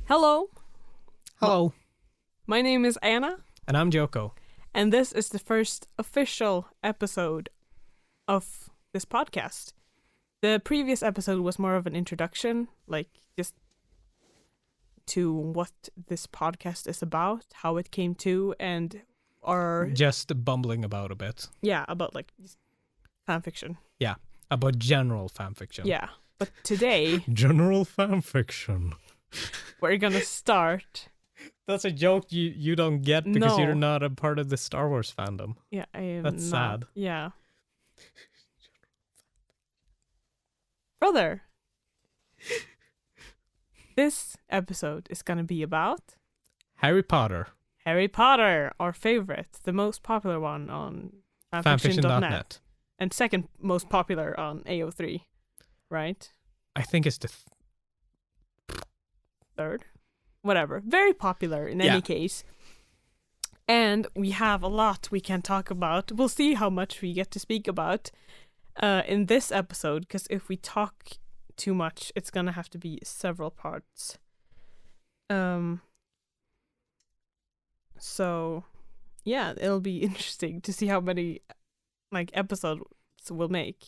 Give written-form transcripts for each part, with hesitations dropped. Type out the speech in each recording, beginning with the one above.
Hello, Hello, my name is Anna, and I'm Joko. and this is the first official episode of this podcast. The previous episode was more of an introduction, like just to what this podcast is about, how it came to, and our Just bumbling about a bit. about like fanfiction. About general fanfiction. Yeah, but today General fanfiction. we're gonna start. That's a joke you don't get because No. you're not a part of the Star Wars fandom. Yeah, I am That's not. sad. Yeah, brother. This episode is gonna be about Harry Potter. Harry Potter, our favorite, the most popular one on fanfiction.net, Fanfiction.net. and second most popular on AO3, right? I think it's the Third? Whatever. Very popular in Yeah. any case. And we have a lot we can talk about. We'll see how much we get to speak about in this episode, because if we talk too much, it's gonna have to be several parts. So, yeah, it'll be interesting to see how many episodes we'll make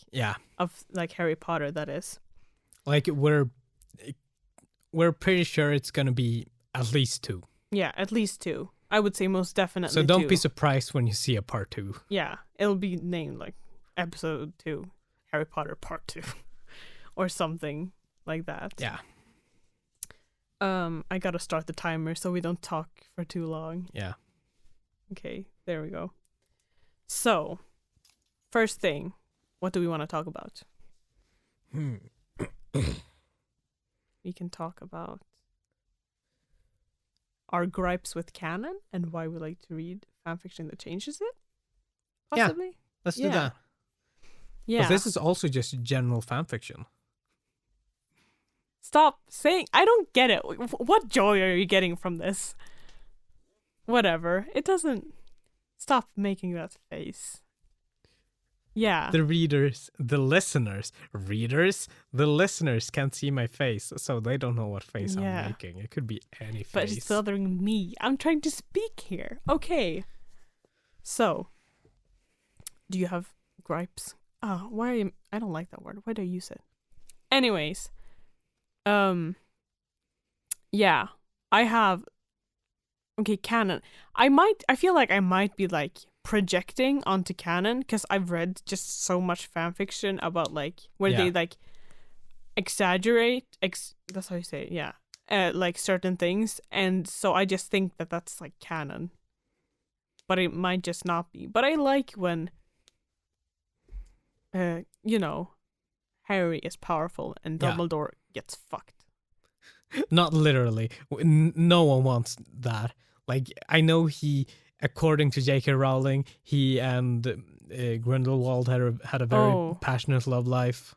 of Harry Potter. That is. Like we're pretty sure it's gonna be at least 2. Yeah, at least 2. I would say most definitely. So don't 2. be surprised when you see a part 2. Yeah, it'll be named episode 2, Harry Potter Part 2, or something like that. Yeah. I gotta start the timer so we don't talk for too long. Yeah. Okay, there we go. So, first thing, what do we want to talk about? We can talk about our gripes with canon and why we like to read fanfiction that changes it. Yeah. Possibly. Let's do Yeah. that. Yeah. But this is also just general fanfiction. Stop saying. I don't get it. What joy are you getting from this? Whatever. It doesn't. Stop making that face. Yeah. The listeners can't see my face, so they don't know what face Yeah. I'm making. It could be any face. But it's bothering me. I'm trying to speak here. Okay. So, do you have gripes? Oh, why are you... I don't like that word. Why do I use it? Anyways. Yeah. I have... Okay, canon. I feel like I might be projecting onto canon because I've read just so much fanfiction about where they exaggerate. That's how you say it. Yeah. Certain things, and so I just think that that's canon, but it might just not be. But I like when Harry is powerful and Yeah. Dumbledore gets fucked. Not literally. No one wants that. I know according to J.K. Rowling, he and Grindelwald had a very passionate love life,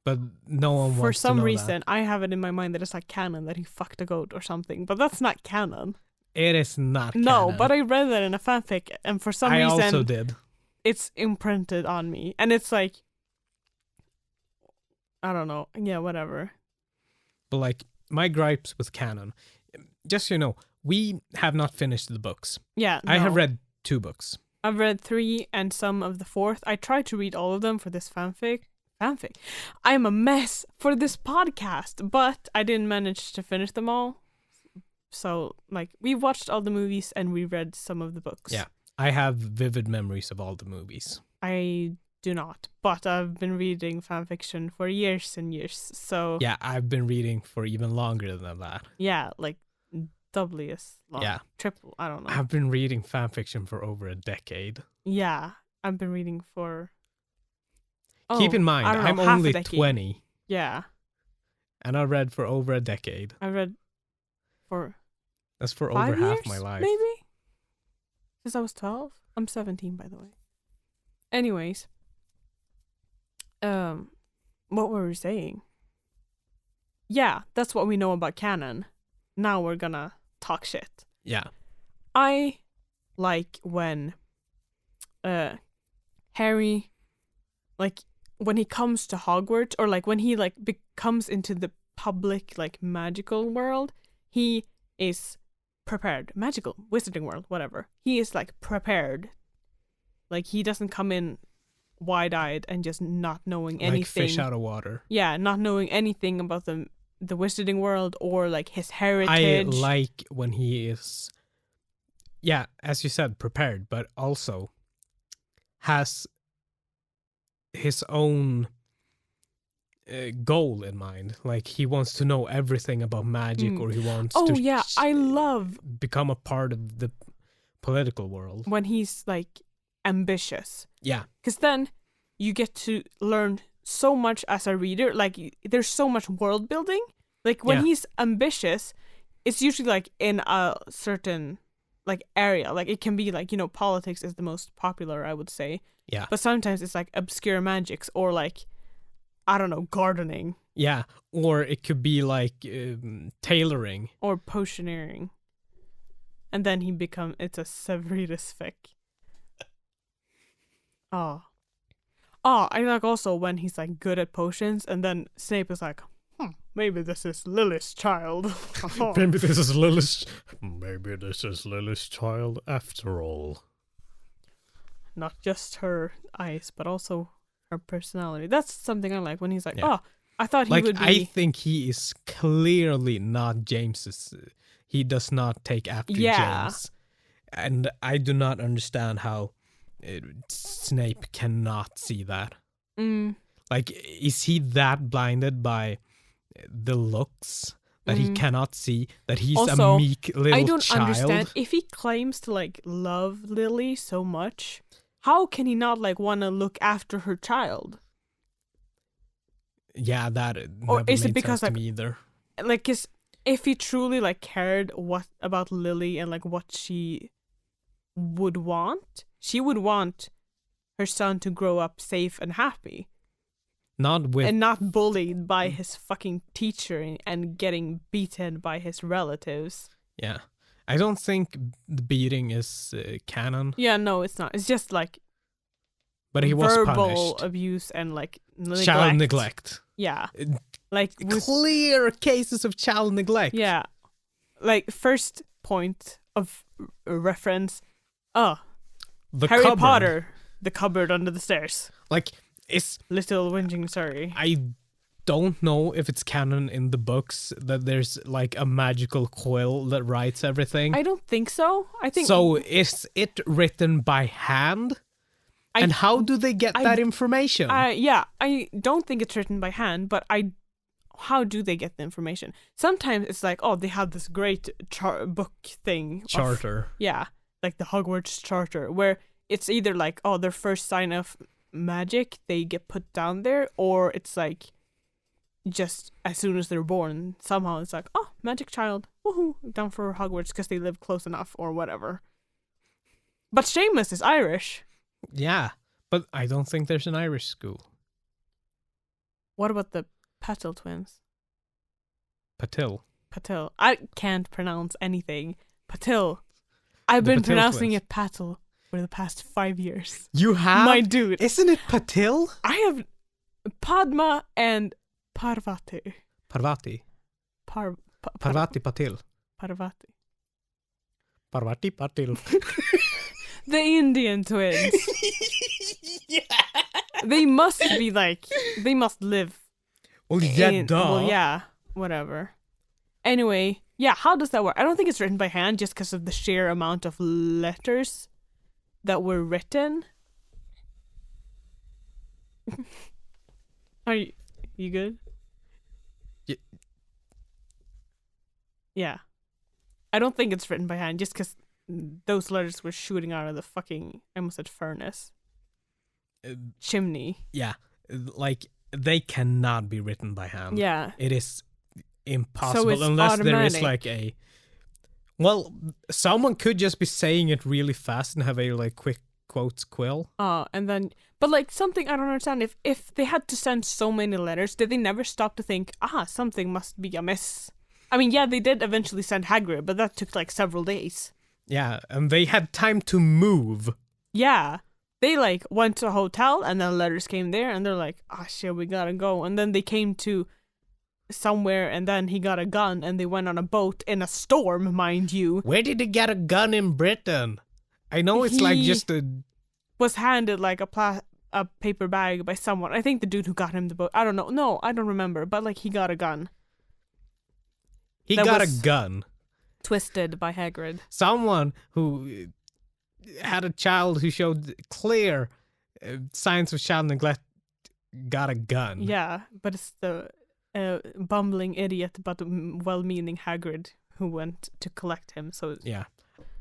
but no one wants to know For some that. reason, I have it in my mind that it's canon that he fucked a goat or something, but that's not canon. It is not No, canon. but I read that in a fanfic, and for some I reason, also did. it's imprinted on me, and it's I don't know. Yeah, whatever. But my gripes with canon, just so you know, we have not finished the books. Yeah, I have no. read 2 books. I've read 3 and some of the 4th. I tried to read all of them for this fanfic. I'm a mess for this podcast, but I didn't manage to finish them all. So, we watched all the movies and we read some of the books. Yeah. I have vivid memories of all the movies. I do not, but I've been reading fanfiction for years and years. So, Yeah, I've been reading for even longer than that. yeah, doubly as long. Yeah. Triple, I don't know. I've been reading fanfiction for over a decade. Yeah, I've been reading for... Keep in mind, I don't know, I'm half a only decade. 20, Yeah, and I read for over a decade. I read for That's for 5 over years, half my life. maybe? Since I was 12? I'm 17, by the way. Anyways. What were we saying? Yeah, that's what we know about canon. Now we're gonna talk shit. Yeah. I like when Harry, when he comes to Hogwarts, or when he becomes into the public magical world, he is prepared. Magical, wizarding world, whatever. He is like prepared. Like he doesn't come in wide-eyed and just not knowing anything. Like fish out of water. Yeah, not knowing anything about the wizarding world or like his heritage. I like when he is, yeah, as you said, prepared, but also has his own goal in mind. Like he wants to know everything about magic, or he wants to I love become a part of the political world when he's like ambitious. Yeah, because then you get to learn so much as a reader. Like there's so much world building. Like when he's ambitious, it's usually like in a certain like area. Like it can be like, politics is the most popular, I would say. Yeah. But sometimes it's like obscure magics or like, I don't know, gardening. Yeah. Or it could be like tailoring. Or potioneering. And then it's a Severus fic. Oh, I like also when he's like good at potions, and then Snape is like, maybe this is Lily's child. Maybe this is Lily's child after all. Not just her eyes, but also her personality. That's something I like when he's like, I thought he would be. I think he is clearly not James's. He does not take after James. And I do not understand how Snape cannot see that. Like, is he that blinded by the looks that he cannot see that he's also, a meek little child? I don't understand. If he claims to like love Lily so much, how can he not like want to look after her child? Yeah, that or never is made it because sense like to me either? Like, if he truly like cared about Lily and like what she would want, she would want her son to grow up safe and happy. And not bullied by his fucking teacher and getting beaten by his relatives. Yeah. I don't think the beating is canon. Yeah, no, it's not. It's just like but he was verbal punished. Abuse and like neglect. Child neglect. Yeah. Like clear cases of child neglect. Yeah. Like first point of reference. The Harry cupboard. Potter, the cupboard under the stairs. Like, it's Little Whinging Surrey. I don't know if it's canon in the books that there's like a magical quill that writes everything. I don't think so. I think so. Is it written by hand? And how do they get that information? Yeah, I don't think it's written by hand, but how do they get the information? Sometimes it's like, they have this great book thing. Charter. Like the Hogwarts Charter, where it's either like, their first sign of magic, they get put down there, or it's like, just as soon as they're born, somehow it's like, magic child, woohoo, down for Hogwarts because they live close enough, or whatever. But Seamus is Irish. Yeah, but I don't think there's an Irish school. What about the Patil twins? Patil. I can't pronounce anything. Patil. I've been pronouncing it Patil for the past 5 years. You have? My dude. Isn't it Patil? I have Padma and Parvati. Parvati. Parvati Patil. Parvati. Parvati Patil. The Indian twins. Yeah. They must live. Well, yeah, duh. Well, yeah, whatever. Anyway, yeah, how does that work? I don't think it's written by hand just because of the sheer amount of letters that were written. Are you good? Yeah. I don't think it's written by hand just because those letters were shooting out of the fucking, I almost said furnace. Chimney. Yeah. Like, they cannot be written by hand. Yeah. It is impossible so it's unless automatic. There is like a... Well, someone could just be saying it really fast and have a like quick quotes quill. And then... But like something I don't understand, if they had to send so many letters, did they never stop to think, something must be amiss? I mean, yeah, they did eventually send Hagrid, but that took like several days. Yeah, and they had time to move. Yeah. They like went to a hotel and then letters came there and they're like, shit, we gotta go. And then they came to somewhere, and then he got a gun, and they went on a boat in a storm, mind you. Where did he get a gun in Britain? I know it's like just a... was handed like a paper bag by someone. I think the dude who got him the boat. I don't know. No, I don't remember. But like he got a gun. He got a gun. Twisted by Hagrid. Someone who had a child who showed clear signs of child neglect got a gun. Yeah, but it's the bumbling idiot but well-meaning Hagrid who went to collect him. So yeah,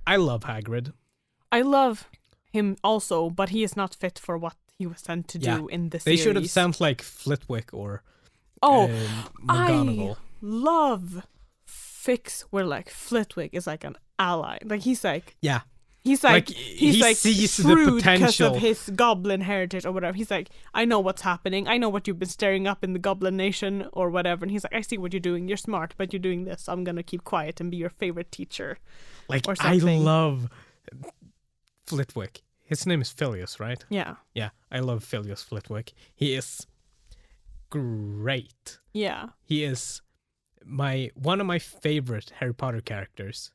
I love Hagrid. I love him also, but he is not fit for what he was sent to do in the series. They should have sent like Flitwick or I McGonagall. love fics where like Flitwick is like an ally. Like he's like he sees the shrewd potential because of his goblin heritage or whatever. He's like, I know what's happening. I know what you've been staring up in the Goblin Nation or whatever. And he's like, I see what you're doing. You're smart, but you're doing this. I'm gonna keep quiet and be your favorite teacher. Like or I something. love Flitwick. His name is Phileas, right? Yeah. Yeah, I love Phileas Flitwick. He is great. Yeah. He is one of my favorite Harry Potter characters.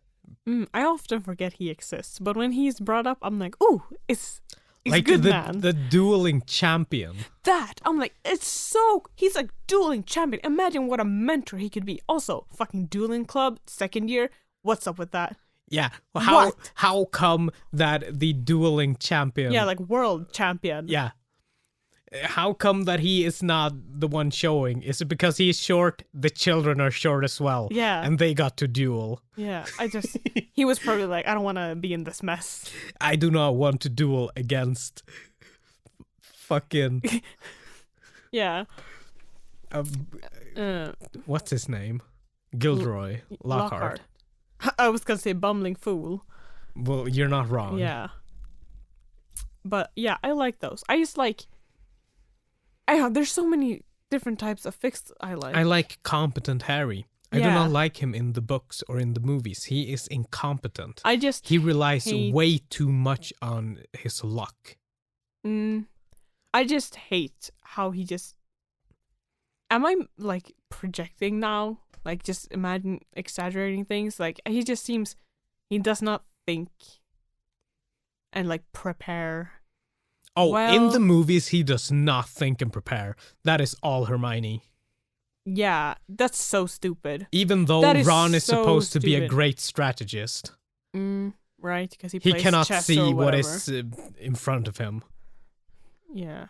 I often forget he exists, but when he's brought up, I'm like, ooh, it's like good man. The dueling champion. I'm like, he's like dueling champion. Imagine what a mentor he could be. Also, fucking dueling club, second year. What's up with that? Yeah, What? how come that the dueling champion? Yeah, like world champion. Yeah. How come that he is not the one showing? Is it because he's short? The children are short as well. Yeah. And they got to duel. Yeah, he was probably like, I don't want to be in this mess. I do not want to duel against fucking... Yeah. What's his name? Gilderoy Lockhart. I was going to say bumbling fool. Well, you're not wrong. Yeah. But yeah, I like those. I just like... there's so many different types of fics I like. I like competent Harry. I do not like him in the books or in the movies. He is incompetent. He relies way too much on his luck. I just hate how he just... Am I like projecting now? Like just imagine exaggerating things? Like he just seems... He does not think and like prepare... Oh, in the movies, he does not think and prepare. That is all Hermione. Yeah, that's so stupid. Even though Ron is so supposed to be a great strategist. Right, because he plays cannot chess see or what is in front of him. Yeah.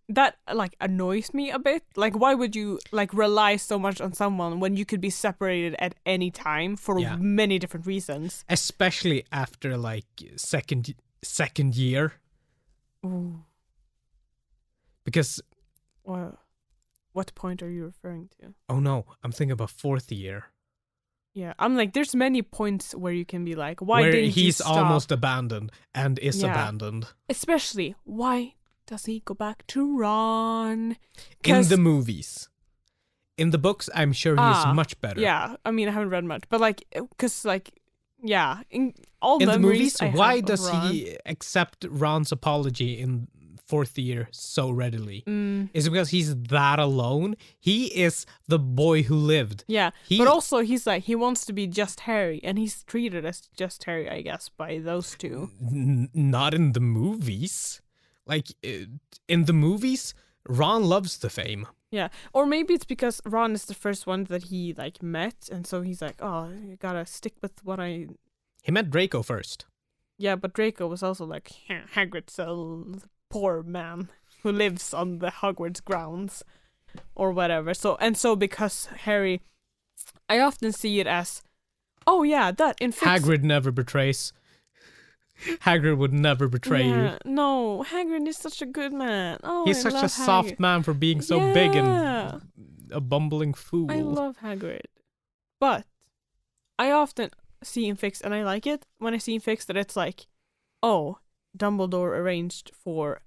That like annoys me a bit. Like, why would you like rely so much on someone when you could be separated at any time for many different reasons? Especially after like second year. Ooh. Because what point are you referring to? Oh no, I'm thinking about fourth year. Yeah, I'm like, there's many points where you can be like, why where didn't you he's stop? almost abandoned and is abandoned. Especially, why does he go back to Ron? In the movies. In the books, I'm sure he's much better. Yeah, I mean, I haven't read much, but like, because like, yeah, in all in the movies, why does he accept Ron's apology in fourth year so readily? Is it because he's that alone? He is the boy who lived. Yeah, but also he's like, he wants to be just Harry, and he's treated as just Harry, I guess, by those two. Not in the movies. Like, in the movies, Ron loves the fame. Yeah, or maybe it's because Ron is the first one that he like met, and so he's like, oh, you gotta stick with what I... He met Draco first. Yeah, but Draco was also like, Hagrid's a poor man who lives on the Hogwarts grounds, or whatever. So because Harry, I often see it as, oh yeah, that in Hagrid never betrays. Hagrid would never betray you. No, Hagrid is such a good man. Oh, he's such a soft man for being so big and a bumbling fool. I love Hagrid. But I often see in fics, and I like it when I see in fics that it's like, oh, Dumbledore arranged for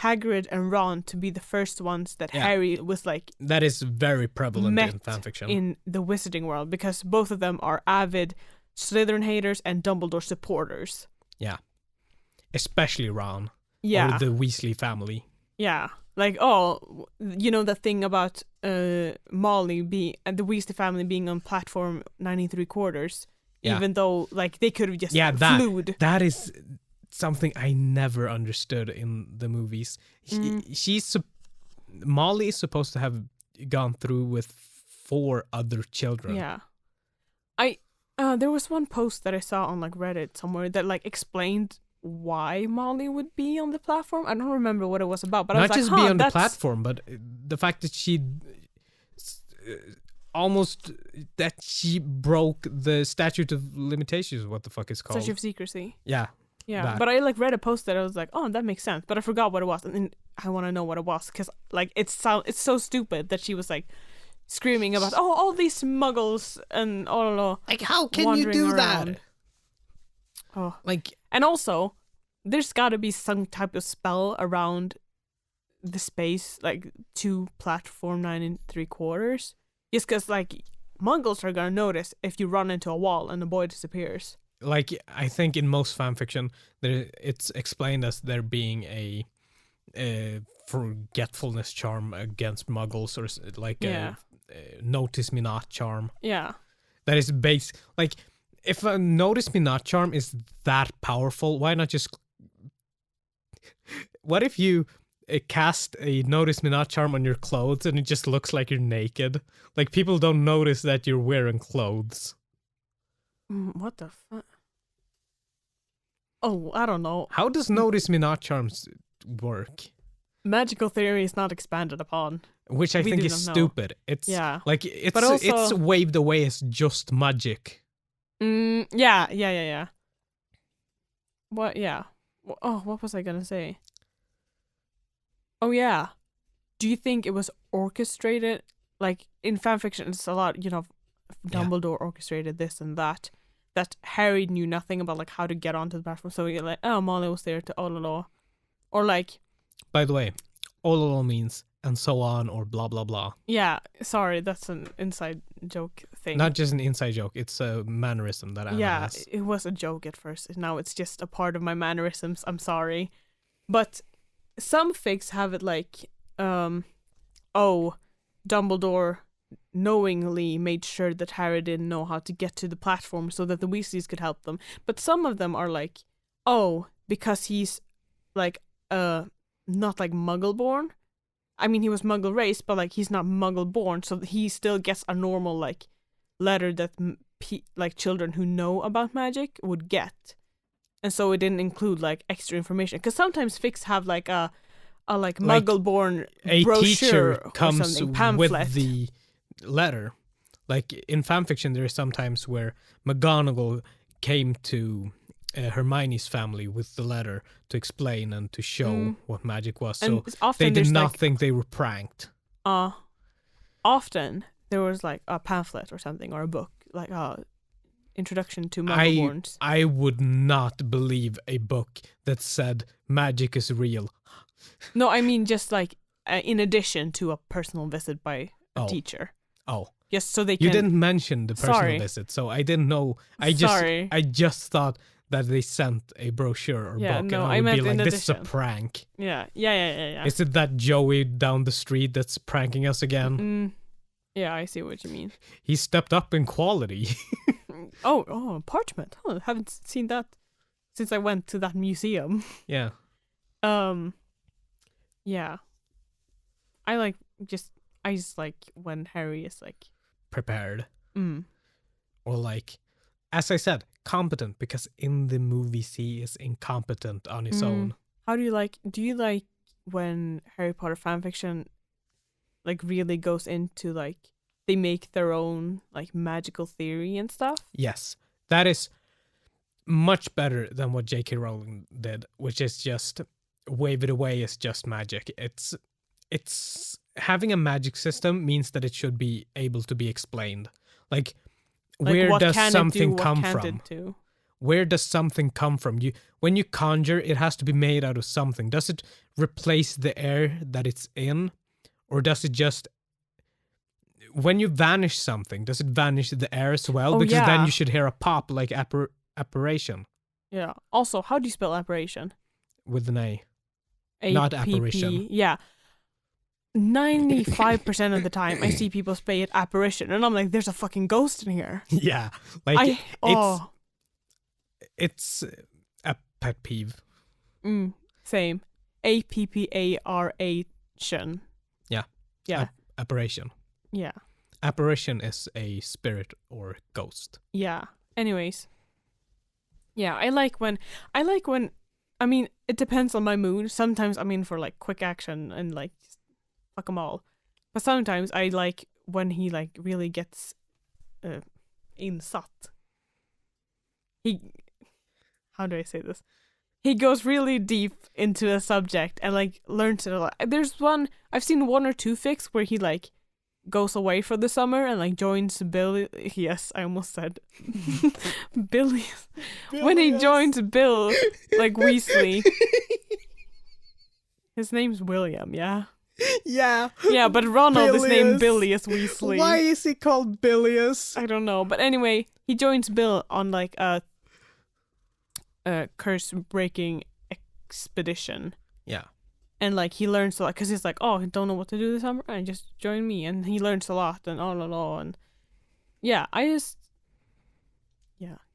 Hagrid and Ron to be the first ones that Harry was like... That is very prevalent in fanfiction. In the wizarding world, because both of them are avid Slytherin haters and Dumbledore supporters. Yeah. Especially Ron. Yeah. Or the Weasley family. Yeah. Like, oh, you know that thing about Molly being and the Weasley family being on platform 93 quarters, even though like they could have just flued. That is something I never understood in the movies. Molly is supposed to have gone through with 4 other children. Yeah, there was one post that I saw on like Reddit somewhere that like explained why Molly would be on the platform. I don't remember what it was about, but not I was like, just be on the platform, but the fact that she she broke the statute of limitations. What the fuck is called? Statute of secrecy. Yeah. Yeah, that. but I like read a post that I was like, oh, that makes sense, but I forgot what it was, and then I want to know what it was because like it's so stupid that she was like screaming about all these muggles and like how can you do around. That? Oh, like, and also there's got to be some type of spell around the space like to platform 9 3/4, just because like muggles are gonna notice if you run into a wall and the boy disappears. Like, I think in most fanfiction, it's explained as there being a forgetfulness charm against muggles, or like a notice me not charm. Yeah. That is base. Like, if a notice me not charm is that powerful, why not just... What if you cast a notice me not charm on your clothes and it just looks like you're naked? Like, people don't notice that you're wearing clothes. What the fuck? Oh, I don't know. How does notice me not charms work? Magical theory is not expanded upon, which I think is stupid. It's like it's waved away as just magic. Yeah. What? Yeah. Oh, what was I gonna say? Oh yeah. Do you think it was orchestrated? Like in fanfiction, it's a lot. You know, Dumbledore orchestrated this and that. That Harry knew nothing about like how to get onto the platform. So you're like, oh, Molly was there to Ololo, or like. By the way, Ololo means and so on or blah blah blah. Yeah, sorry, that's an inside joke thing. Not just an inside joke; it's a mannerism that Anna has. Yeah, it was a joke at first. Now it's just a part of my mannerisms. I'm sorry, but some fics have it like, Dumbledore knowingly made sure that Harry didn't know how to get to the platform so that the Weasleys could help them. But some of them are like, because he's like not like Muggle born. I mean, he was Muggle raised, but like he's not Muggle born, so he still gets a normal like letter that like children who know about magic would get, and so it didn't include like extra information. Because sometimes fics have like a like Muggle born brochure teacher or comes something, pamphlet with the letter. Like in fanfiction, there are sometimes where McGonagall came to Hermione's family with the letter to explain and to show what magic was. So they did not think they were pranked. Often there was like a pamphlet or something, or a book, like introduction to Muggleborns. I would not believe a book that said magic is real. No, I mean just like in addition to a personal visit by a teacher. Oh. Yes, so they can... You didn't mention the personal visit, so I didn't know. I just thought that they sent a brochure or book, and I would be like, this is a prank. Yeah. Is it that Joey down the street that's pranking us again? Yeah, I see what you mean. He stepped up in quality. oh, parchment. Oh, I haven't seen that since I went to that museum. Yeah. Yeah. I just like when Harry is like prepared. Or like, as I said, competent, because in the movies he is incompetent on his own. Do you like when Harry Potter fanfiction like really goes into like they make their own like magical theory and stuff? Yes. That is much better than what J.K. Rowling did, which is just wave it away as just magic. It's having a magic system means that it should be able to be explained. Like where does something come from? Where does something come from? When you conjure, it has to be made out of something. Does it replace the air that it's in? Or does it just... When you vanish something, does it vanish the air as well? Because then you should hear a pop like apparition. Yeah. Also, how do you spell apparition? With an A. A-P-P. Not apparition. Yeah. 95% of the time I see people say it apparition, and I'm like, there's a fucking ghost in here. Yeah, like oh it's a pet peeve. Same. Apparation. Yeah. Yeah. Apparition. Yeah. Apparition is a spirit or ghost. Yeah. Anyways. Yeah, I like when I mean, it depends on my mood. Sometimes I'm in for like quick action and like fuck them all. But sometimes I like when he like really gets insatt. How do I say this? He goes really deep into a subject and like learns it a lot. I've seen 1 or 2 fics where he like goes away for the summer and like joins Billy. Yes, I almost said Billy. When he joins Bill, like Weasley. His name's William, yeah? Yeah. Yeah, but Ronald is named Bilious. Bilious Weasley. Why is he called Bilious? I don't know. But anyway, he joins Bill on like a curse breaking expedition. Yeah. And like he learns a lot because he's like, oh, I don't know what to do this summer, and just join me. And he learns a lot and all and yeah,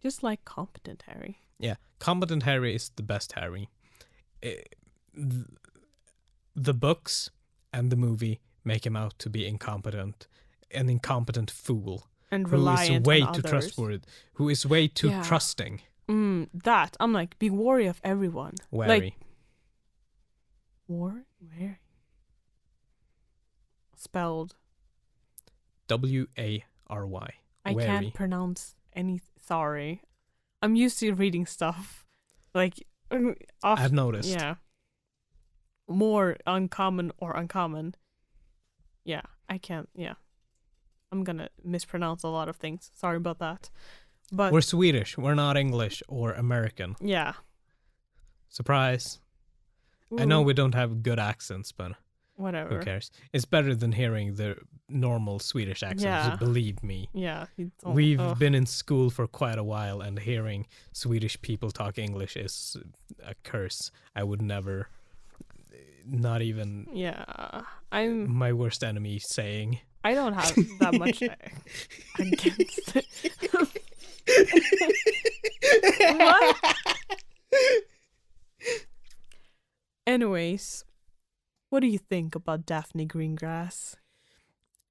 just like competent Harry. Yeah, competent Harry is the best Harry. The books and the movie make him out to be incompetent, an incompetent fool, and reliant who is way on too others. trustworthy, who is way too trusting. That I'm like, be wary of everyone. Wary. Wary. Spelled Wary. I can't pronounce any. Sorry, I'm used to reading stuff like. I've noticed. Yeah. More uncommon or uncommon. Yeah, I can't. Yeah, I'm gonna mispronounce a lot of things. Sorry about that. But we're Swedish. We're not English or American. Yeah. Surprise. Ooh. I know we don't have good accents, but whatever. Who cares? It's better than hearing the normal Swedish accents. Yeah. Believe me. Yeah. We've been in school for quite a while, and hearing Swedish people talk English is a curse. I would never, not even. Yeah. My worst enemy saying. I don't have that much against it. What? Anyways, what do you think about Daphne Greengrass?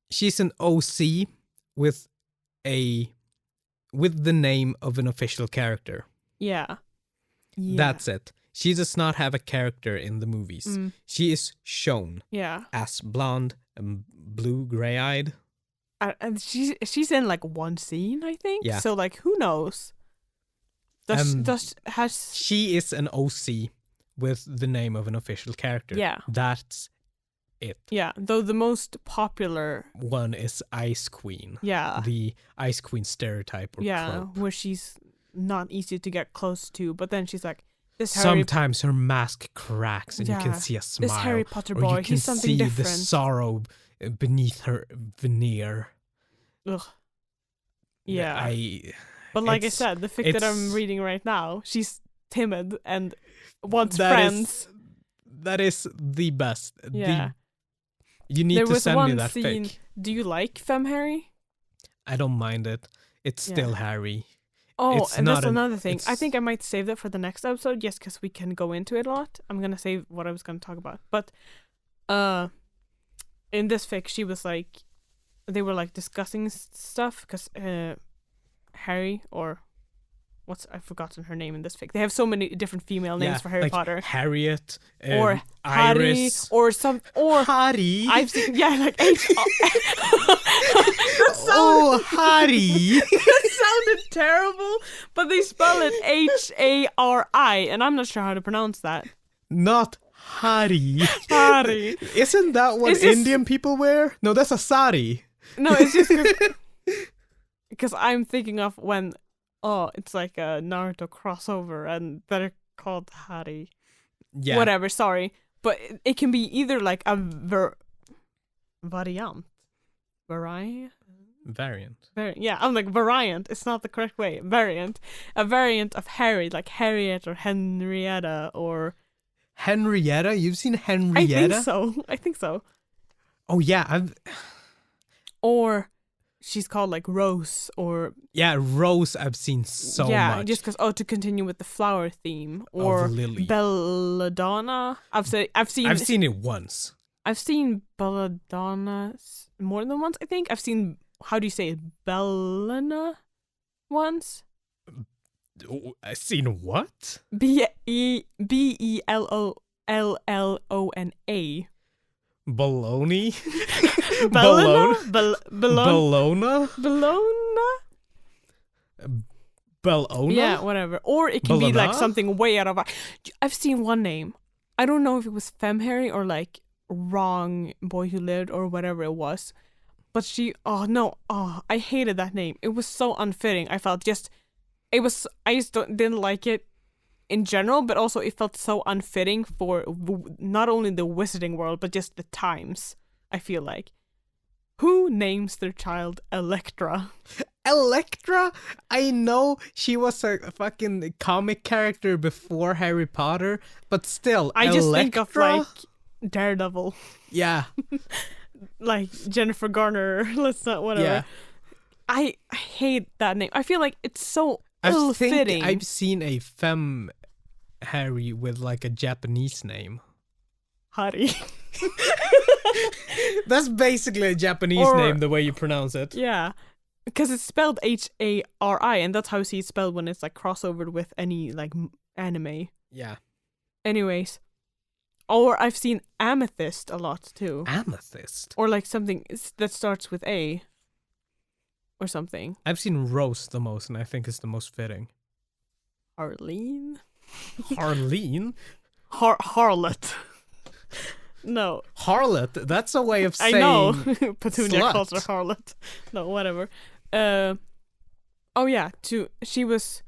She's an OC with the name of an official character. Yeah. That's it. She does not have a character in the movies. She is shown as blonde and blue gray-eyed. And she's in like one scene, I think. Yeah. So like, who knows? She is an OC with the name of an official character. Yeah. That's it. Yeah, though the most popular one is Ice Queen. Yeah. The Ice Queen stereotype or trope. Where she's not easy to get close to, but then she's like, sometimes her mask cracks and you can see a smile. This Harry Potter boy, he's something different. You can see the sorrow beneath her veneer. Ugh. Yeah. But like I said, the fic that I'm reading right now, she's timid and wants friends. That is the best. Yeah. You need to send me that fic. Do you like Femme Harry? I don't mind it. It's still Harry. Oh, and that's another thing. I think I might save that for the next episode, just because we can go into it a lot. I'm going to save what I was going to talk about. But in this fic, she was like, they were like discussing stuff, because Harry, or I've forgotten her name in this fic. They have so many different female names for Harry like Potter. Harriet, or Iris, Harry, or Harry. I've seen like H. Harry. That sounded terrible, but they spell it Hari, and I'm not sure how to pronounce that. Not Hari. Hari. Isn't that what Indian people wear? No, that's a sari. No, it's just because I'm thinking of when. Oh, it's like a Naruto crossover, and they're called Hari. Yeah. Whatever, sorry. But it can be either like a variant. Yeah, I'm like, variant. It's not the correct way. Variant. A variant of Harry, like Harriet or Henrietta or... Henrietta? You've seen Henrietta? I think so. Oh yeah, I've Or she's called like Rose, or yeah, Rose I've seen so yeah, much. just because to continue with the flower theme, Of or Lily. Belladonna. I've seen it once. I've seen Belladonna more than once. I think I've seen, how do you say it, Bellona once. I've seen what? Bellona. Baloney? Bellona. Bologna? Bellona. Bellona? Yeah, whatever. Or it can be like Bellona? something way out of. I've seen one name. I don't know if it was Femme Harry or like Wrong Boy Who Lived or whatever it was. But she, oh no, oh, I hated that name. It was so unfitting. I felt just, I just didn't like it in general, but also it felt so unfitting for not only the wizarding world, but just the times, I feel like. Who names their child Electra? Electra? I know she was a fucking comic character before Harry Potter, but still, I Electra? just think of like Daredevil. Yeah. Like Jennifer Garner, let's not, whatever. Yeah. I hate that name. I feel like it's so ill-fitting. I've seen a femme Harry with like a Japanese name. Hari. That's basically a Japanese name, the way you pronounce it. Yeah. Because it's spelled Hari, and that's how you see it spelled when it's like crossovered with any like anime. Yeah. Anyways. Or I've seen Amethyst a lot too. Amethyst? Or like something that starts with A. Or something. I've seen Rose the most, and I think it's the most fitting. Arlene? Harleen? Harlot. No. Harlot? That's a way of saying I know. Petunia slut. calls her harlot. No, whatever. Oh yeah, she was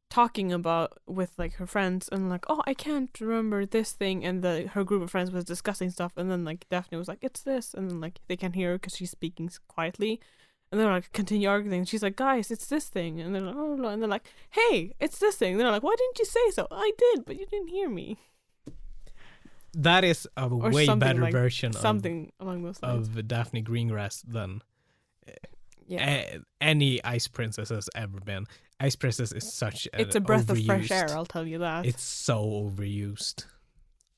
talking about with like her friends, and like, oh, I can't remember this thing, and her group of friends was discussing stuff, and then like Daphne was like, it's this, and then like they can hear her because she's speaking quietly, and they're like continue arguing, and she's like, guys, it's this thing, and they're like, oh, and they're like, hey, it's this thing, and they're like, why didn't you say so? I did, but you didn't hear me. That is a Or way better like, version something along those lines of Daphne Greengrass than yeah. any Ice Princess has ever been. Ice Princess is such it's a breath overused. of fresh air, I'll tell you that. It's so overused.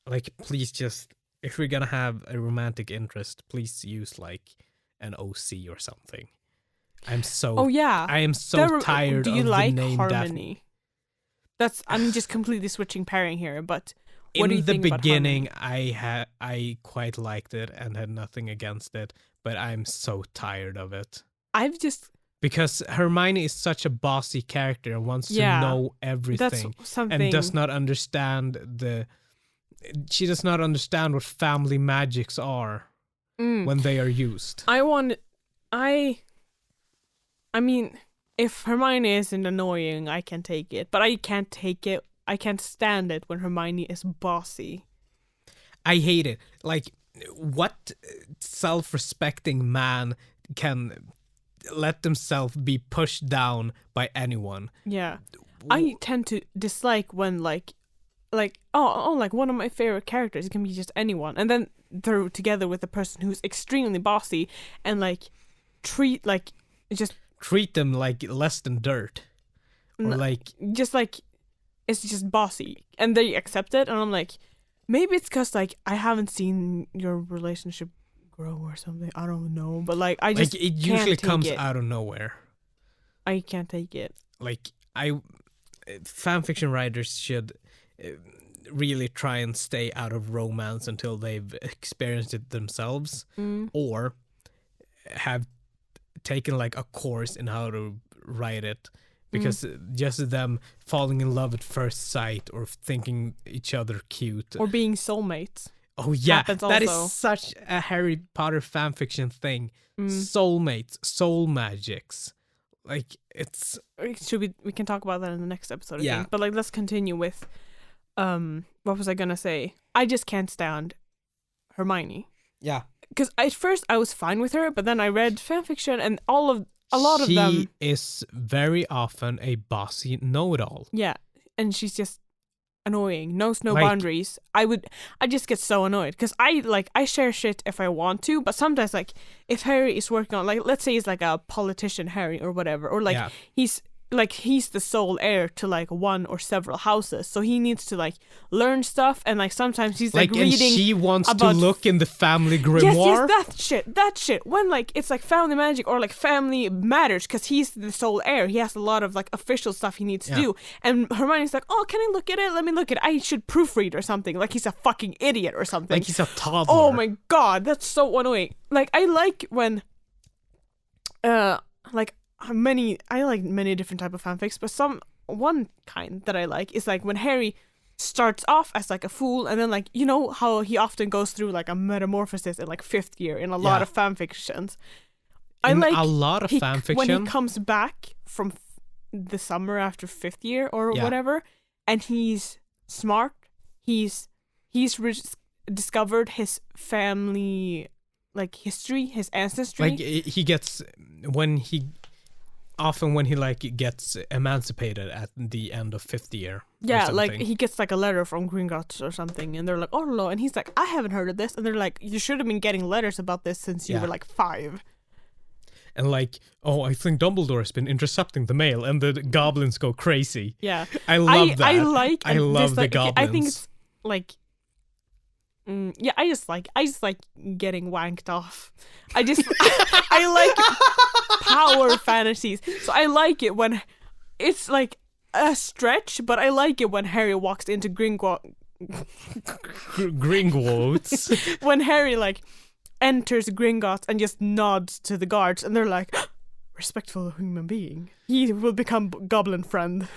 Like, please just, if we're gonna have a romantic interest, please use like an OC or something. I'm so I am so tired do you of like the name Harmony? That's, I'm just completely switching pairing here, but what do you think about beginning, Harmony? I quite liked it and had nothing against it, but I'm so tired of it. Because Hermione is such a bossy character and wants to know everything, and does not understand she does not understand what family magics are when they are used. I mean, if Hermione isn't annoying, I can take it, but I can't take it. I can't stand it when Hermione is bossy. I hate it. Like, what self-respecting man can let themselves be pushed down by anyone? Yeah. I tend to dislike when like one of my favorite characters, it can be just anyone, and then they're together with a person who's extremely bossy and like treat them like less than dirt. Or like just like it's just bossy, and they accept it, and I'm like, maybe it's because like I haven't seen your relationship grow or something. I don't know, but like I just it usually comes out of nowhere. I can't take it. Like fanfiction writers should really try and stay out of romance until they've experienced it themselves, or have taken like a course in how to write it. Because just them falling in love at first sight, or thinking each other cute, or being soulmates. Oh yeah, that is such a Harry Potter fanfiction thing. Soulmates, soul magics, like it's. We can talk about that in the next episode. I think. But like, let's continue with, what was I gonna say? I just can't stand Hermione. Yeah. Because at first I was fine with her, but then I read fanfiction, and a lot of them. She is very often a bossy know-it-all. Yeah, and she's just annoying, knows no Like- boundaries. I just get so annoyed because I share shit if I want to, but sometimes like if Harry is working on, like, let's say he's like a politician Harry or whatever, or like Yeah. he's the sole heir to like one or several houses, so he needs to like learn stuff, and like sometimes he's like and reading she wants to about look in the family grimoire. Yes, that shit. When like it's like family magic or like family matters, because he's the sole heir. He has a lot of like official stuff he needs to do. And Hermione's like, oh, can I look at it? Let me look at it. I should proofread or something. Like he's a fucking idiot or something. Like he's a toddler. Oh my god, that's so annoying. Like I like when, like I like many different type of fanfics, but one kind that I like is like when Harry starts off as like a fool, and then like, you know how he often goes through like a metamorphosis in like 5th year in a lot of fanfictions. I In like a lot of fanfiction when he comes back from the summer after 5th year or whatever, and he's smart. He's discovered his family like history, his ancestry. Like he gets when he like gets emancipated at the end of 5th year. Yeah, like he gets like a letter from Gringotts or something, and they're like, oh no, and he's like, I haven't heard of this, and they're like, you should have been getting letters about this since you were like 5. And like, oh, I think Dumbledore has been intercepting the mail, and the goblins go crazy. Yeah, I love that. I love the like, goblins. I think it's like, yeah, I just like getting wanked off. I just I like power fantasies, so I like it when it's like a stretch, but I like it when Harry walks into Gringotts. When Harry like enters Gringotts and just nods to the guards, and they're like, respectful human being, he will become goblin friend.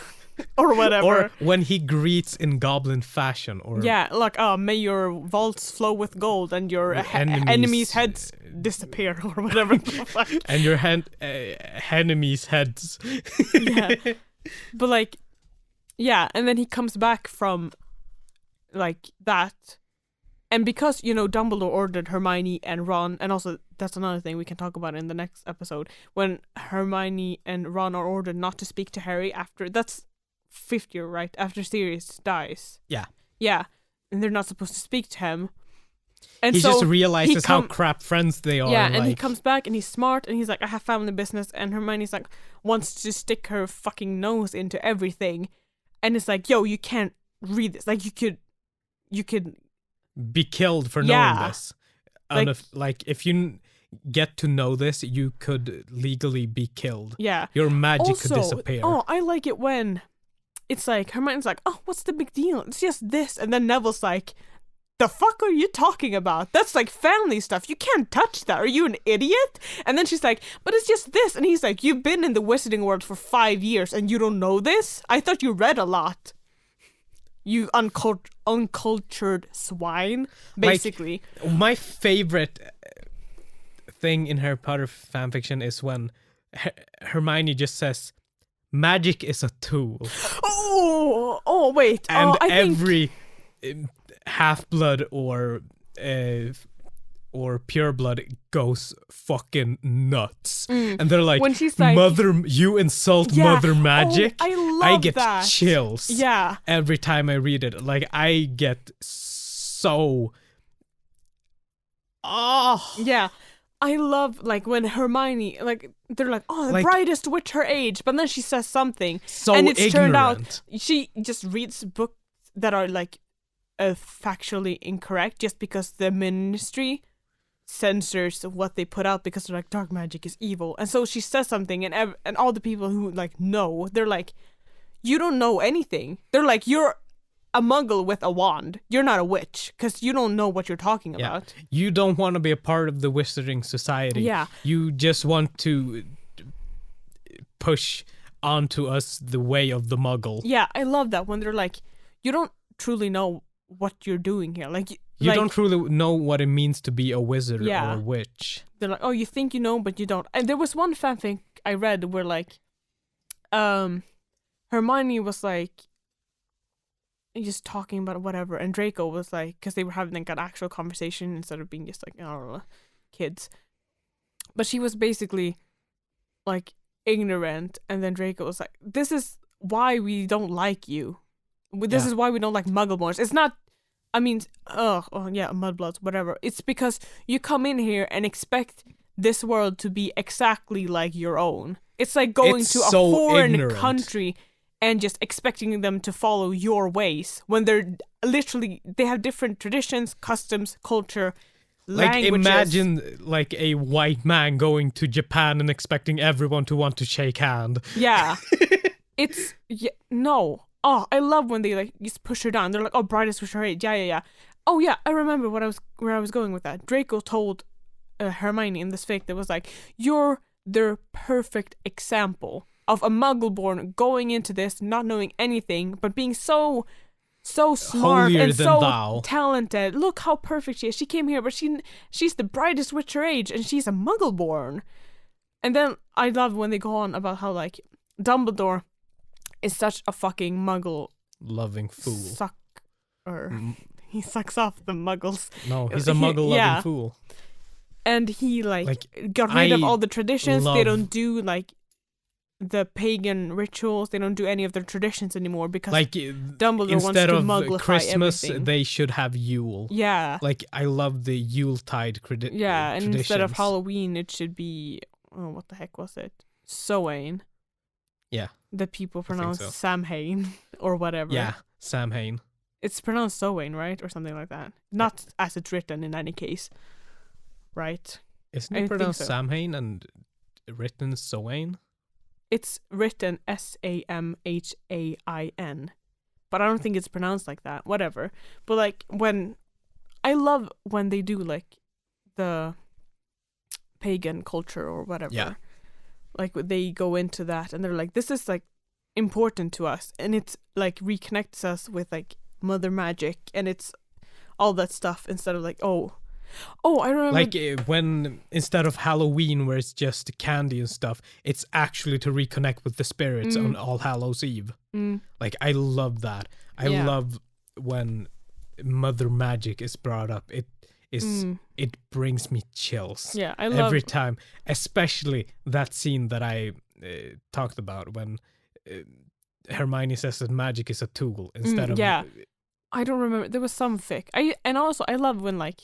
Or whatever. Or when he greets in goblin fashion. Or yeah, like, oh, may your vaults flow with gold and your enemies' heads disappear, or whatever the fuck. And your enemies' heads. Yeah. But like, yeah, and then he comes back from like that. And because, you know, Dumbledore ordered Hermione and Ron, and also that's another thing we can talk about in the next episode, when Hermione and Ron are ordered not to speak to Harry after, that's 5th year, right? After Sirius dies. Yeah. Yeah. And they're not supposed to speak to him. And he so just realizes how crap friends they are. Yeah, and he comes back and he's smart and he's like, I have family business, and Hermione's like, wants to stick her fucking nose into everything. And it's like, yo, you can't read this. Like, you could be killed for knowing this. Like if you get to know this, you could legally be killed. Yeah. Your magic could disappear. Oh, I like it when it's like, Hermione's like, oh, what's the big deal? It's just this. And then Neville's like, the fuck are you talking about? That's like family stuff. You can't touch that. Are you an idiot? And then she's like, but it's just this. And he's like, you've been in the wizarding world for 5 years and you don't know this? I thought you read a lot. You uncultured swine, basically. Like, my favorite thing in Harry Potter fanfiction is when Hermione just says, magic is a tool. Oh, wait. And I every half-blood or pureblood goes fucking nuts. And they're like, when she's like, you insult mother magic. I get that. chills. Yeah. Every time I read it. Like, I get so... Oh. Yeah. I love, like, when Hermione, like, they're like, oh, the like, brightest witch her age. But then she says something. So and it's ignorant. turned out she just reads books that are, like, factually incorrect just because the ministry censors what they put out because they're like, dark magic is evil. And so she says something, and all the people who, like, know, they're like, you don't know anything. They're like, you're a muggle with a wand. You're not a witch because you don't know what you're talking about. You don't want to be a part of the Wizarding Society. Yeah. You just want to push onto us the way of the muggle. Yeah, I love that when they're like, you don't truly know what you're doing here. Like, you don't truly know what it means to be a wizard or a witch. They're like, oh, you think you know, but you don't. And there was one fanfic I read where, like, Hermione was like, just talking about whatever, and Draco was like, because they were having like an actual conversation instead of being just like, I don't know, kids. But she was basically like ignorant, and then Draco was like, this is why we don't like you. This is why we don't like Muggleborns. It's not. I mean, mudbloods, whatever. It's because you come in here and expect this world to be exactly like your own. It's like going to a foreign country and just expecting them to follow your ways when they have different traditions, customs, culture, languages. Like imagine like a white man going to Japan and expecting everyone to want to shake hand. Yeah. No. Oh, I love when they like just push her down. They're like, "Oh, brightest was her age." Yeah. Oh yeah, I remember where I was going with that. Draco told Hermione in this fic that was like, "You're their perfect example of a Muggleborn going into this not knowing anything, but being so smart and so talented. Look how perfect she is. She came here, but she's the brightest witch her age, and she's a Muggleborn." And then I love when they go on about how like Dumbledore is such a fucking Muggle loving fool. He sucks off the Muggles. No, he's a Muggle loving fool. And he like got rid of all the traditions. They don't do like the pagan rituals. They don't do any of their traditions anymore because like Dumbledore wants to Mugglify Christmas, everything. They should have Yule. Yeah. Like I love the Yuletide traditions. And instead of Halloween, it should be what the heck was it? Samhain. Yeah. The people pronounce Samhain or whatever. Yeah, Samhain. It's pronounced Samhain, right? Or something like that. Not as it's written in any case. Right? Isn't it pronounced Samhain and written Samhain? It's written Samhain. But I don't think it's pronounced like that. Whatever. But like I love when they do like the pagan culture or whatever. Yeah. Like they go into that and they're like, this is like important to us, and it's like reconnects us with like mother magic, and it's all that stuff instead of like I remember like when instead of Halloween where it's just candy and stuff, it's actually to reconnect with the spirits on All Hallows Eve. Like I love that. I love when mother magic is brought up. It brings me chills. Yeah, I love every time, especially that scene that I talked about when Hermione says that magic is a tool instead of. Yeah, I don't remember. There was some fic. I love when like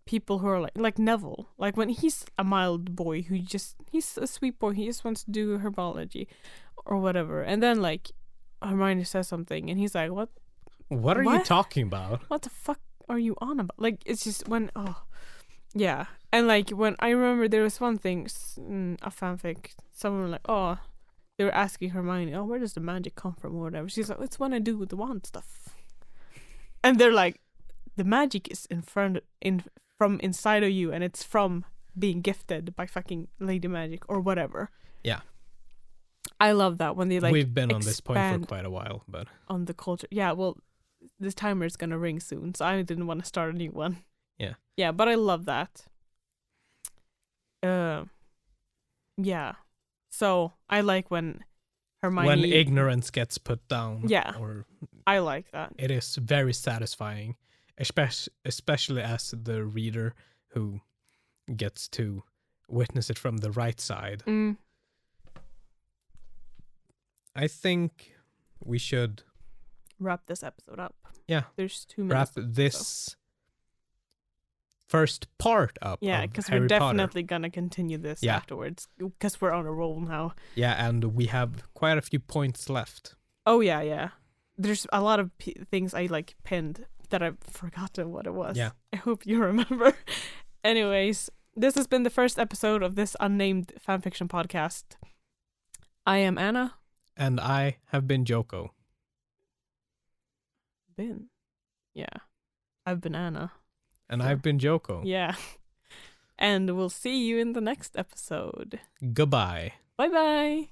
people who are like Neville, like when he's a mild boy he's a sweet boy. He just wants to do herbology or whatever, and then like Hermione says something, and he's like, "What? What are you talking about? What the fuck are you on about?" Like it's just when and like when I remember there was one thing, a fanfic, someone was like, they were asking Hermione, where does the magic come from or whatever. She's like, it's when I do the wand stuff, and they're like, the magic is from inside of you, and it's from being gifted by fucking Lady Magic or whatever. Yeah, I love that when they like we've been on this point for quite a while, but on the culture. Yeah, well, this timer is gonna ring soon, so I didn't want to start a new one. Yeah, but I love that. Yeah. So I like when Hermione, when ignorance gets put down. Yeah, I like that. It is very satisfying, especially as the reader who gets to witness it from the right side. I think we should wrap this episode up. Yeah. There's 2 minutes. Wrap this first part up. Yeah, because we're definitely going to continue this afterwards because we're on a roll now. Yeah, and we have quite a few points left. Oh, yeah. There's a lot of things I like pinned that I've forgotten what it was. Yeah. I hope you remember. Anyways, this has been the first episode of this unnamed fanfiction podcast. I am Anna. And I have been Joko. Yeah. I've been Anna. And I've been Joko. Yeah. And we'll see you in the next episode. Goodbye. Bye-bye.